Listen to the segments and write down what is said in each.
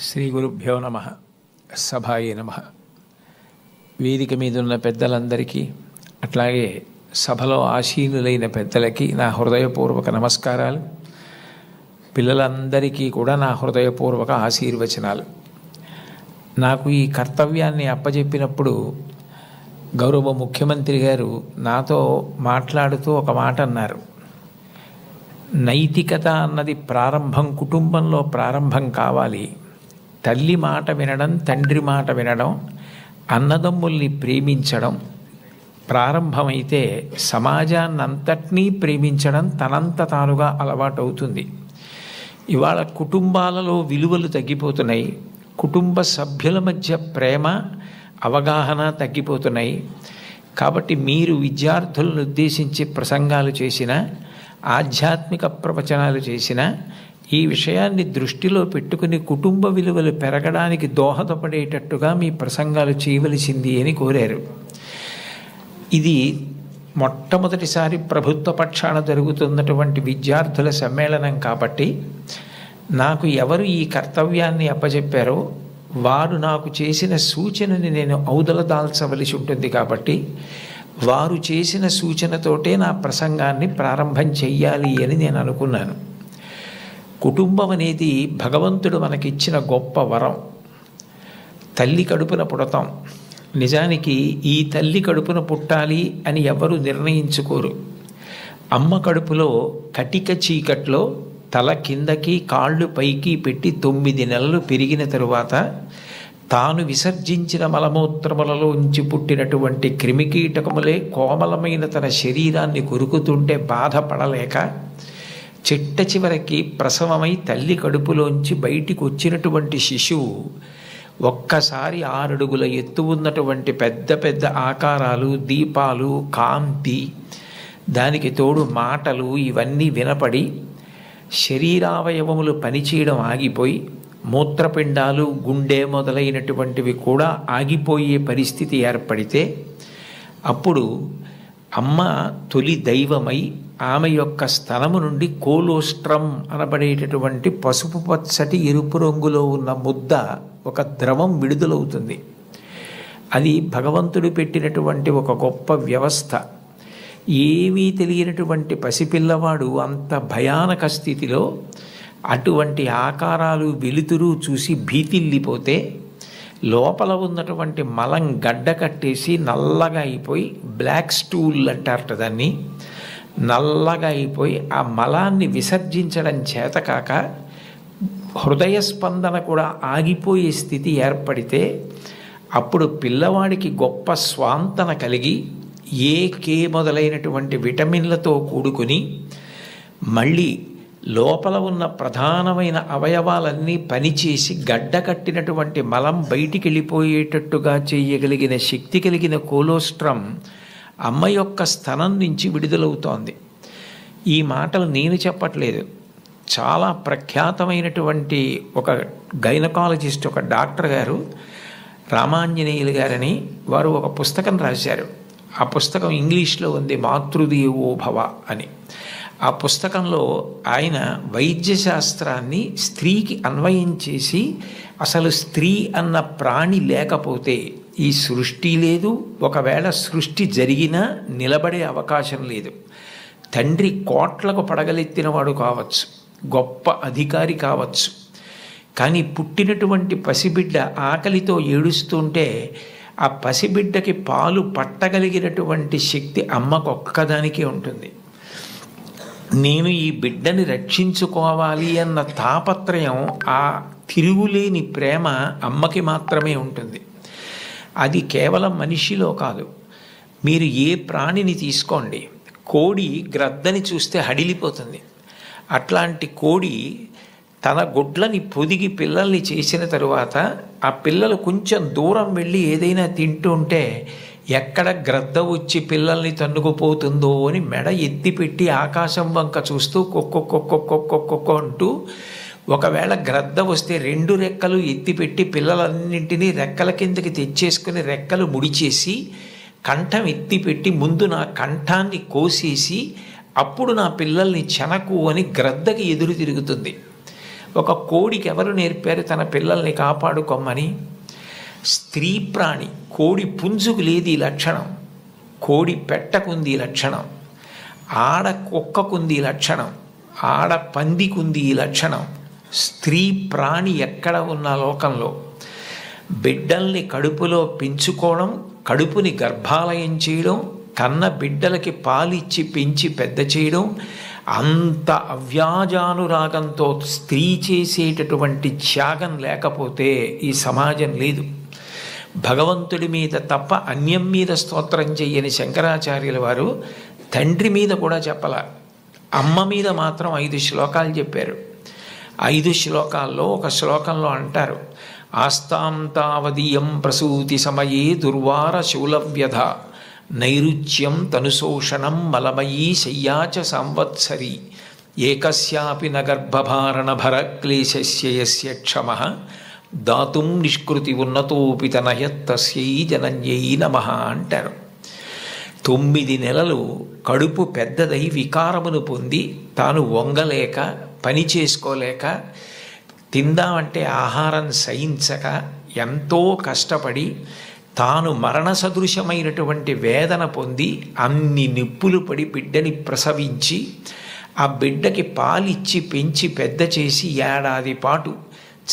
శ్రీ గురుభ్యో నమ. సభాయే నమ. వేదిక మీద ఉన్న పెద్దలందరికీ, అట్లాగే సభలో ఆసీనులైన పెద్దలకి నా హృదయపూర్వక నమస్కారాలు. పిల్లలందరికీ కూడా నా హృదయపూర్వక ఆశీర్వచనాలు. నాకు ఈ కర్తవ్యాన్ని అప్పజెప్పినప్పుడు గౌరవ ముఖ్యమంత్రి గారు నాతో మాట్లాడుతూ ఒక మాట అన్నారు. నైతికత అన్నది కుటుంబంలో ప్రారంభం కావాలి. తల్లి మాట వినడం, తండ్రి మాట వినడం, అన్నదమ్ముల్ని ప్రేమించడం ప్రారంభమైతే సమాజాన్నంతటినీ ప్రేమించడం తనంత తానుగా అలవాటవుతుంది. ఇవాళ కుటుంబాలలో విలువలు తగ్గిపోతున్నాయి. కుటుంబ సభ్యుల మధ్య ప్రేమ, అవగాహన తగ్గిపోతున్నాయి. కాబట్టి మీరు విద్యార్థులను ఉద్దేశించి ప్రసంగాలు చేసిన, ఆధ్యాత్మిక ప్రవచనాలు చేసిన ఈ విషయాన్ని దృష్టిలో పెట్టుకుని కుటుంబ విలువలు పెరగడానికి దోహదపడేటట్టుగా మీ ప్రసంగాలు చేయవలసింది అని కోరారు. ఇది మొట్టమొదటిసారి ప్రభుత్వ పక్షాన జరుగుతున్నటువంటి విద్యార్థుల సమ్మేళనం కాబట్టి నాకు ఎవరు ఈ కర్తవ్యాన్ని అప్పచెప్పారో వారు నాకు చేసిన సూచనని నేను ఔదలదాల్చవలసి ఉంటుంది. కాబట్టి వారు చేసిన సూచనతోటే నా ప్రసంగాన్ని ప్రారంభం చెయ్యాలి అని నేను అనుకున్నాను. కుటుంబం అనేది భగవంతుడు మనకిచ్చిన గొప్ప వరం. తల్లి కడుపున పుడతాం. నిజానికి ఈ తల్లి కడుపున పుట్టాలి అని ఎవరు నిర్ణయించుకోరు. అమ్మ కడుపులో కటిక చీకట్లో తల కిందకి కాళ్ళు పైకి పెట్టి 9 నెలలు పెరిగిన తరువాత తాను విసర్జించిన మలమూత్రములలో ఉంచి పుట్టినటువంటి క్రిమికీటకములే కోమలమైన తన శరీరాన్ని కొరుకుతుంటే బాధపడలేక చిట్ట చివరికి ప్రసవమై తల్లి కడుపులోంచి బయటికి వచ్చినటువంటి శిశువు ఒక్కసారి 6 అడుగుల ఎత్తు ఉన్నటువంటి పెద్ద పెద్ద ఆకారాలు, దీపాలు, కాంతి, దానికి తోడు మాటలు ఇవన్నీ వినపడి శరీరావయవములు పనిచేయడం ఆగిపోయి మూత్రపిండాలు, గుండె మొదలైనటువంటివి కూడా ఆగిపోయే పరిస్థితి ఏర్పడితే అప్పుడు అమ్మ తొలి దైవమై ఆమె యొక్క స్తనము నుండి కోలోస్ట్రం అనబడేటటువంటి పసుపు పచ్చటి ఎరుపు రంగులో ఉన్న ముద్ద, ఒక ద్రవం విడుదలవుతుంది. అది భగవంతుడు పెట్టినటువంటి ఒక గొప్ప వ్యవస్థ. ఏమీ తెలియనటువంటి పసిపిల్లవాడు అంత భయానక స్థితిలో అటువంటి ఆకారాలు, వెలుతురు చూసి భీతిల్లిపోతే లోపల ఉన్నటువంటి మలం గడ్డ కట్టేసి నల్లగా అయిపోయి, బ్లాక్ స్టూల్ అంటారట దాన్ని, నల్లగా అయిపోయి ఆ మలాన్ని విసర్జించడం చేతకాక హృదయ స్పందన కూడా ఆగిపోయే స్థితి ఏర్పడితే అప్పుడు పిల్లవాడికి గొప్ప స్వాంతన కలిగి కే మొదలైనటువంటి విటమిన్లతో కూడుకుని మళ్ళీ లోపల ఉన్న ప్రధానమైన అవయవాలన్నీ పనిచేసి గడ్డ కట్టినటువంటి మలం బయటికి వెళ్ళిపోయేటట్టుగా చేయగలిగిన శక్తి కలిగిన కోలోస్ట్రం అమ్మ యొక్క స్తనం నుంచి విడుదలవుతోంది. ఈ మాటలు నేను చెప్పట్లేదు. చాలా ప్రఖ్యాతమైనటువంటి ఒక గైనకాలజిస్ట్, ఒక డాక్టర్ గారు, రామాంజనేయులు గారని, వారు ఒక పుస్తకం రాశారు. ఆ పుస్తకం ఇంగ్లీష్లో ఉంది, మాతృదేవో భవ అని. ఆ పుస్తకంలో ఆయన వైద్యశాస్త్రాన్ని స్త్రీకి అన్వయం చేసి అసలు స్త్రీ అన్న ప్రాణి లేకపోతే ఈ సృష్టి లేదు, ఒకవేళ సృష్టి జరిగినా నిలబడే అవకాశం లేదు. తండ్రి కోట్లకు పడగలెత్తినవాడు కావచ్చు, గొప్ప అధికారి కావచ్చు, కానీ పుట్టినటువంటి పసిబిడ్డ ఆకలితో ఏడుస్తుంటే ఆ పసిబిడ్డకి పాలు పట్టగలిగినటువంటి శక్తి అమ్మకు ఒక్కదానికే ఉంటుంది. నేను ఈ బిడ్డని రక్షించుకోవాలి అన్న తాపత్రయం, ఆ తిరుగులేని ప్రేమ అమ్మకి మాత్రమే ఉంటుంది. అది కేవలం మనిషిలో కాదు. మీరు ఏ ప్రాణిని తీసుకోండి, కోడి గ్రద్దని చూస్తే హడిలిపోతుంది. అట్లాంటి కోడి తన గుడ్లని పొదిగి పిల్లల్ని చేసిన తరువాత ఆ పిల్లలు కొంచెం దూరం వెళ్ళి ఏదైనా తింటుంటే ఎక్కడ గ్రద్ద వచ్చి పిల్లల్ని తన్నుకుపోతుందో అని మెడ ఎత్తిపెట్టి ఆకాశం వంక చూస్తూ కొక్కొక్కొక్కొక్కొక్కొక్కొ అంటూ, ఒకవేళ గ్రద్ద వస్తే 2 రెక్కలు ఎత్తిపెట్టి పిల్లలన్నింటినీ రెక్కల కిందకి తెచ్చేసుకుని రెక్కలు ముడిచేసి కంఠం ఎత్తిపెట్టి ముందు నా కంఠాన్ని కోసేసి అప్పుడు నా పిల్లల్ని చెనకు అని గ్రద్దకి ఎదురు తిరుగుతుంది. ఒక కోడికి ఎవరు నేర్పారు తన పిల్లల్ని కాపాడుకోమని? స్త్రీ ప్రాణి. కోడి పుంజుకు లేదు ఈ లక్షణం, కోడి పెట్టకుంది ఈ లక్షణం, ఆడ కుక్కకుంది ఈ లక్షణం, ఆడ పందికుంది ఈ లక్షణం. స్త్రీ ప్రాణి ఎక్కడ ఉన్న లోకంలో బిడ్డల్ని కడుపులో పెంచుకోవడం, కడుపుని గర్భాలయం చేయడం, కన్న బిడ్డలకి పాలిచ్చి పెంచి పెద్ద చేయడం, అంత అవ్యాజానురాగంతో స్త్రీ చేసేటటువంటి త్యాగం లేకపోతే ఈ సమాజం లేదు. భగవంతుడి మీద తప్ప అన్యం మీద స్తోత్రం చెయ్యని శంకరాచార్యుల వారు తండ్రి మీద కూడా చెప్పల, అమ్మ మీద మాత్రం 5 శ్లోకాలు చెప్పారు. 5 శ్లోకాల్లో ఒక శ్లోకంలో అంటారు, ఆస్తాం తావదీయం ప్రసూతి సమయే దుర్వార శూలవ్యధ నైరుచ్యం తనుశోషణం మలమయీ శయ్యాచ సంవత్సరి ఏకస్యాపి నగర్భభారణ భరక్లేశస్య యస్య క్షమః దాతుం నిష్కృతి ఉన్నతోపి తనయత్తస్యై జనన్యై నమః అంటారు. 9 నెలలు కడుపు పెద్దదై వికారమును పొంది తాను వంగలేక పని చేసుకోలేక తిందామంటే ఆహారం సహించక ఎంతో కష్టపడి తాను మరణ సదృశమైనటువంటి వేదన పొంది అన్ని నిప్పులు పడి బిడ్డని ప్రసవించి ఆ బిడ్డకి పాలిచ్చి పెంచి పెద్ద చేసి ఏడాది పాటు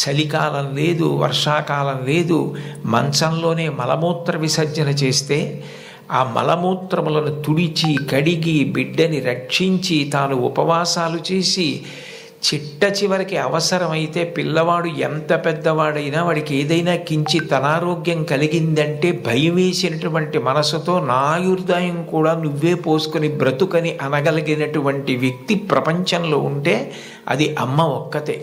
చలికాలం లేదు, వర్షాకాలం లేదు, మంచంలోనే మలమూత్ర విసర్జన చేస్తే ఆ మలమూత్రములను తుడిచి కడిగి బిడ్డని రక్షించి తాను ఉపవాసాలు చేసి చిట్ట చివరికి అవసరమైతే పిల్లవాడు ఎంత పెద్దవాడైనా వాడికి ఏదైనా కించిత్ అనారోగ్యం కలిగిందంటే భయం వేసినటువంటి మనసుతో నా ఆయుర్దాయం కూడా నువ్వే పోసుకొని బ్రతుకని అనగలిగినటువంటి వ్యక్తి ప్రపంచంలో ఉంటే అది అమ్మ ఒక్కతే.